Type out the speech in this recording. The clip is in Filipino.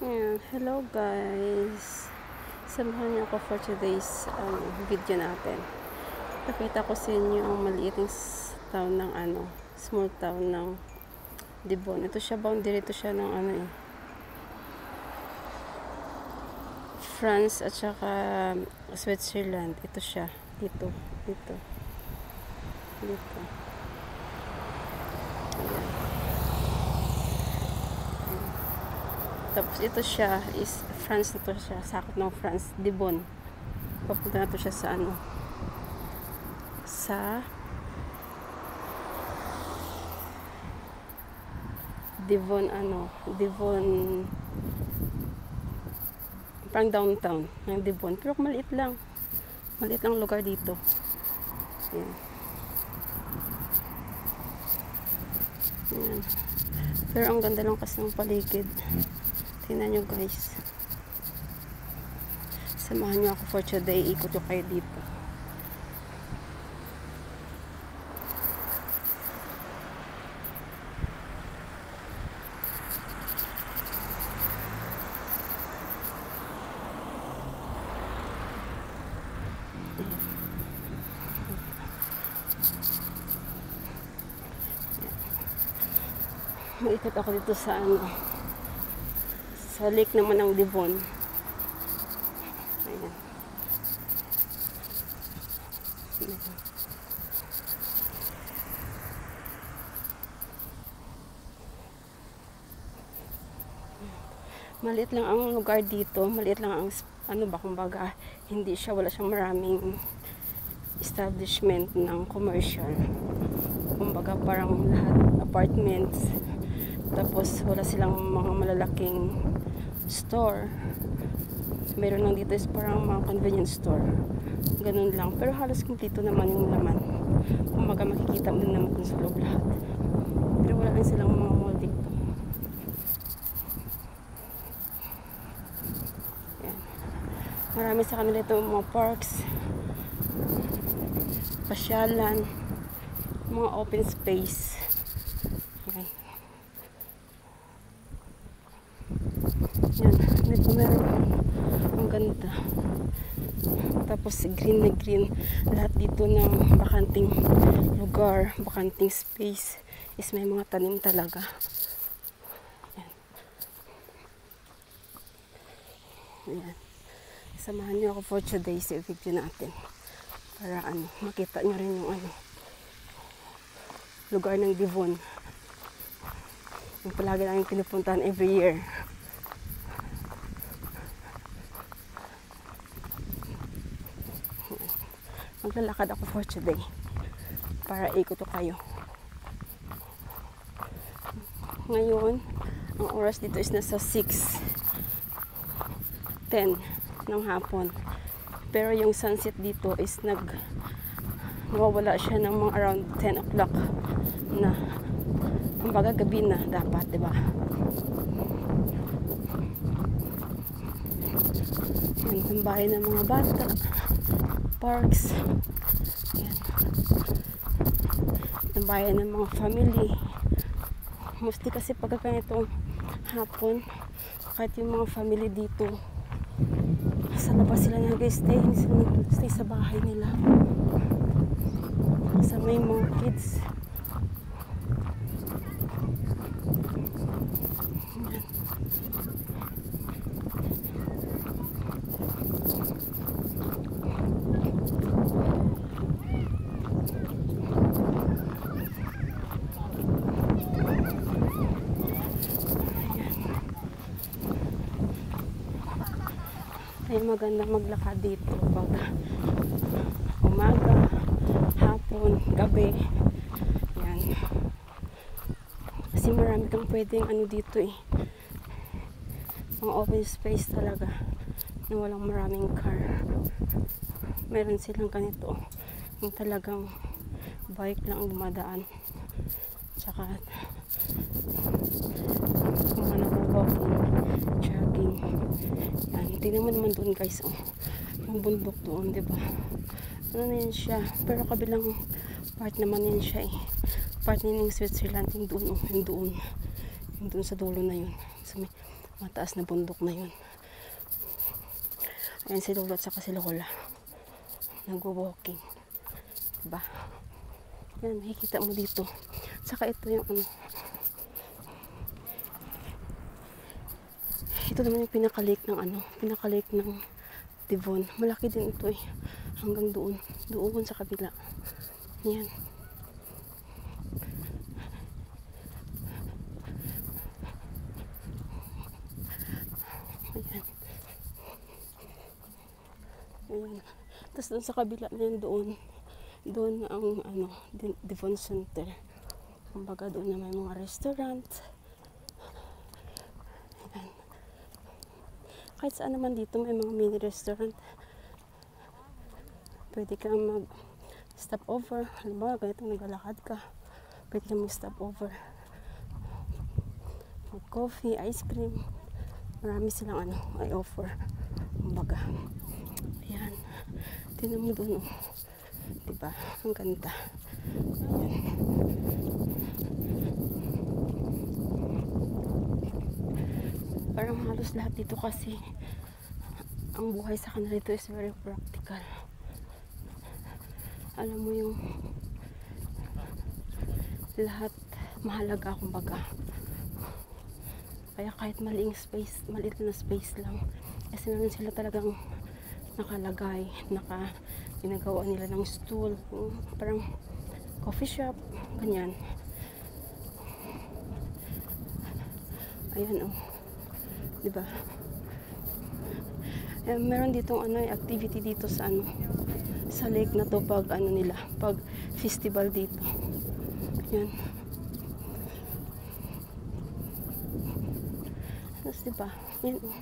Ayan, hello guys. Samahan niyo ako for today's video natin. Pakita ko sa inyo ang maliiting town ng small town ng Dibon. Ito siya, boundary ito siya ng France at saka Switzerland. Ito siya, dito. Tapos ito siya is France na to siya, sakop ng France, Dibon. Papunta na to siya sa sa Devon Devon, parang downtown ng Devon, pero maliit lang lugar dito. Ayan. Ayan. Pero ang ganda lang kasi ng paligid. Tingnan nyo guys. Samahan nyo ako for today. Ikot ko kayo dito. Maikot ako dito sa sa lake naman ng Devon. Ayan. Maliit lang ang lugar dito, maliit lang ang kumbaga, wala siyang maraming establishment ng commercial. Kumbaga parang lahat apartments. Tapos wala silang mga malalaking store. Meron lang dito is parang mga convenience store. Ganun lang. Pero halos kumpleto naman yung laman. Kumbaga makikita mo din naman kung sa loob lahat. Pero wala lang silang mga mall dito. Yan. Marami sa kanila ito mga parks, pasyalan, mga open space. Okay. Yan, dito meron ang ganda. Tapos green na green. Lahat dito ng bakanting lugar, bakanting space is may mga tanim talaga. Yan. Yan. Samahan niyo ako for today's video natin. Para makita niyo rin yung lugar ng Devon. Yung palagi namin pinupuntahan every year. Maglalakad ako for today para ikot ko kayo. Ngayon, ang oras dito is nasa 6:10 ng hapon. Pero yung sunset dito is nawawala siya ng mga around 10 o'clock na. Kumbaga gabi na dapat, diba? Yan ang bahay ng mga bata, parks. Yan. Ang bahay ng mga family. Mostly kasi pagka ganitong hapon, kahit yung mga family dito, sa labas sila nag-stay, hindi sila nag-stay sa bahay nila. Kasama yung mga kids. Ay maganda maglakad dito pag umaga, hapon, gabi. Yan. Kasi marami kang pwedeng dito mga open space talaga na walang maraming car. Meron silang ganito yung talagang bike lang ang dumadaan. Tsaka mga nag-walking, jogging. Yan, tingnan mo naman doon guys, yung bundok doon, diba? Ano na yan siya, pero kabilang part naman yan siya Part na yung Switzerland, yung doon sa dulo na yun. So, Mataas na bundok na yun. Ayan si Lolo at saka si Lola. Nagwo-walking. Diba? Yan, makikita mo dito. Saka ito yung ano. Ito naman yung pinaka-lake ng ano. Pinaka-lake ng Devon. Malaki din ito eh. Hanggang doon. Doon sa kabila. Yan. Ayan. Ayan. Tapos doon sa kabila na yun doon ang ano, Devon Center. Kumbaga doon na may mga restaurant. Ayan. Kahit saan naman dito may mga mini restaurant. Pwede kang mag stop over. Halimbawa, ganito naglalakad ka. Pwede kang mag stop over. Mag coffee, ice cream. Marami silang ano, ay offer. Kumbaga. Ayan. Tingnan mo doon. Diba? Ang ganda. Ayan. Parang halos lahat dito kasi ang buhay sa kanila dito is very practical. Alam mo yung lahat mahalaga kumbaga. Kaya kahit maliit na space lang, kasi meron sila talagang nakalagay, ginagawa nila ng stool, parang coffee shop, ganyan. Ayan oh. Diba? Meron ditong ano, activity dito sa ano, sa lake na to pag ano nila, pag festival dito. Yan. Tapos diba? Yan oh.